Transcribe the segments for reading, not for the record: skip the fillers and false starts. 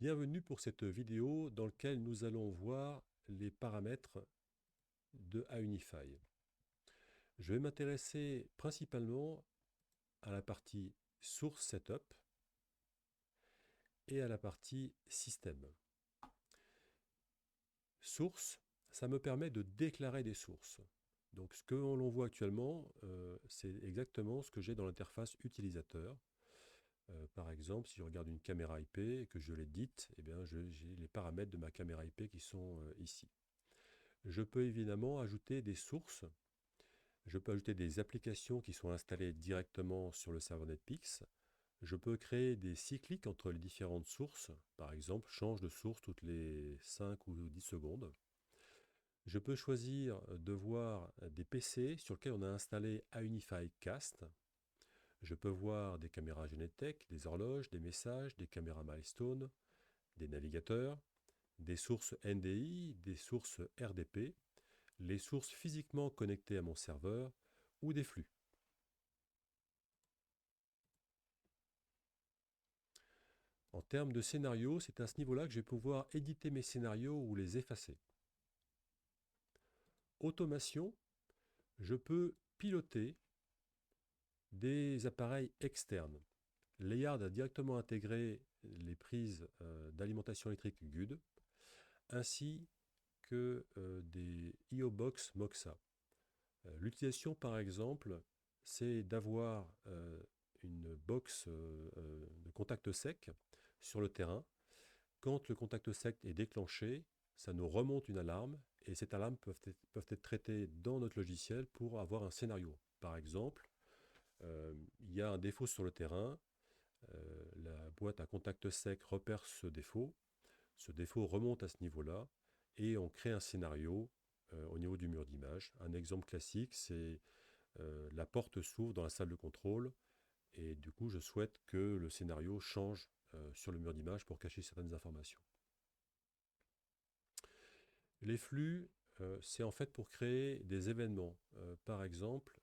Bienvenue pour cette vidéo dans laquelle nous allons voir les paramètres de Aunify. Je vais m'intéresser principalement à la partie Source Setup et à la partie Système. Source, ça me permet de déclarer des sources. Donc ce que l'on voit actuellement, c'est exactement ce que j'ai dans l'interface utilisateur. Par exemple, si je regarde une caméra IP et que je l'édite, eh bien, j'ai les paramètres de ma caméra IP qui sont ici. Je peux évidemment ajouter des sources. Je peux ajouter des applications qui sont installées directement sur le serveur Netpeaks. Je peux créer des cycliques entre les différentes sources. Par exemple, change de source toutes les 5 ou 10 secondes. Je peux choisir de voir des PC sur lesquels on a installé Aunify Cast. Je peux voir des caméras Genetec, des horloges, des messages, des caméras Milestone, des navigateurs, des sources NDI, des sources RDP, les sources physiquement connectées à mon serveur ou des flux. En termes de scénarios, c'est à ce niveau-là que je vais pouvoir éditer mes scénarios ou les effacer. Automation, je peux piloter des appareils externes. Layard a directement intégré les prises d'alimentation électrique GUD ainsi que des IO-Box Moxa. L'utilisation, par exemple, c'est d'avoir une box de contact sec sur le terrain. Quand le contact sec est déclenché, ça nous remonte une alarme et cette alarme peuvent être traitées dans notre logiciel pour avoir un scénario. Par exemple, il y a un défaut sur le terrain, la boîte à contact sec repère ce défaut remonte à ce niveau-là et on crée un scénario au niveau du mur d'image. Un exemple classique, c'est la porte s'ouvre dans la salle de contrôle et du coup je souhaite que le scénario change sur le mur d'image pour cacher certaines informations. Les flux, c'est en fait pour créer des événements. Par exemple,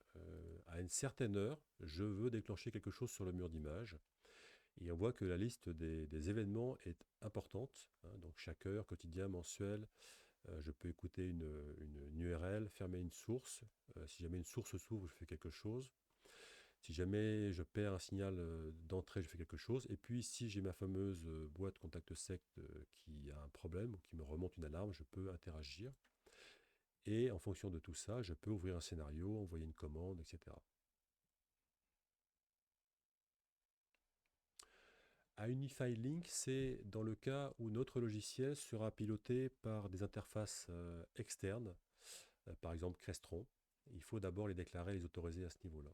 à une certaine heure, je veux déclencher quelque chose sur le mur d'image. Et on voit que la liste des événements est importante, hein, donc chaque heure, quotidien, mensuel, je peux écouter une URL, fermer une source. Si jamais une source s'ouvre, je fais quelque chose. Si jamais je perds un signal d'entrée, je fais quelque chose. Et puis si j'ai ma fameuse boîte contact sec qui a un problème ou qui me remonte une alarme, je peux interagir. Et en fonction de tout ça, je peux ouvrir un scénario, envoyer une commande, etc. À Unify Link, c'est dans le cas où notre logiciel sera piloté par des interfaces externes, par exemple Crestron. Il faut d'abord les déclarer, les autoriser à ce niveau-là.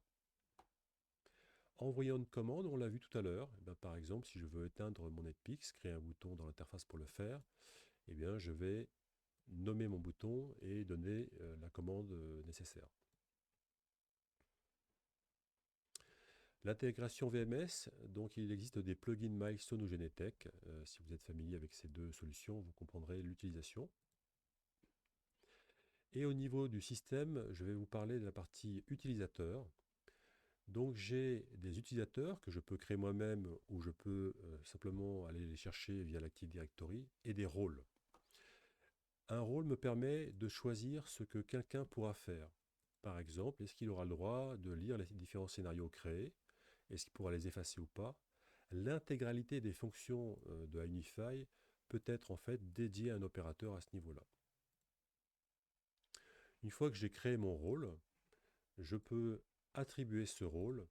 Envoyer une commande, on l'a vu tout à l'heure. Par exemple, si je veux éteindre mon Netpeaks, créer un bouton dans l'interface pour le faire, eh bien, je vais nommer mon bouton et donner la commande nécessaire. L'intégration VMS, donc il existe des plugins Milestone ou Genetec. Si vous êtes familier avec ces deux solutions, vous comprendrez l'utilisation. Et au niveau du système, je vais vous parler de la partie utilisateur. Donc j'ai des utilisateurs que je peux créer moi-même ou je peux simplement aller les chercher via l'Active Directory et des rôles. Un rôle me permet de choisir ce que quelqu'un pourra faire. Par exemple, est-ce qu'il aura le droit de lire les différents scénarios créés? Est-ce qu'il pourra les effacer ou pas? L'intégralité des fonctions de Unify peut être en fait dédiée à un opérateur à ce niveau-là. Une fois que j'ai créé mon rôle, je peux attribuer ce rôle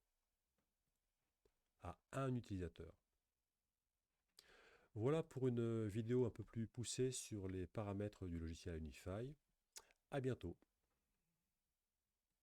à un utilisateur. Voilà pour une vidéo un peu plus poussée sur les paramètres du logiciel Unify. À bientôt.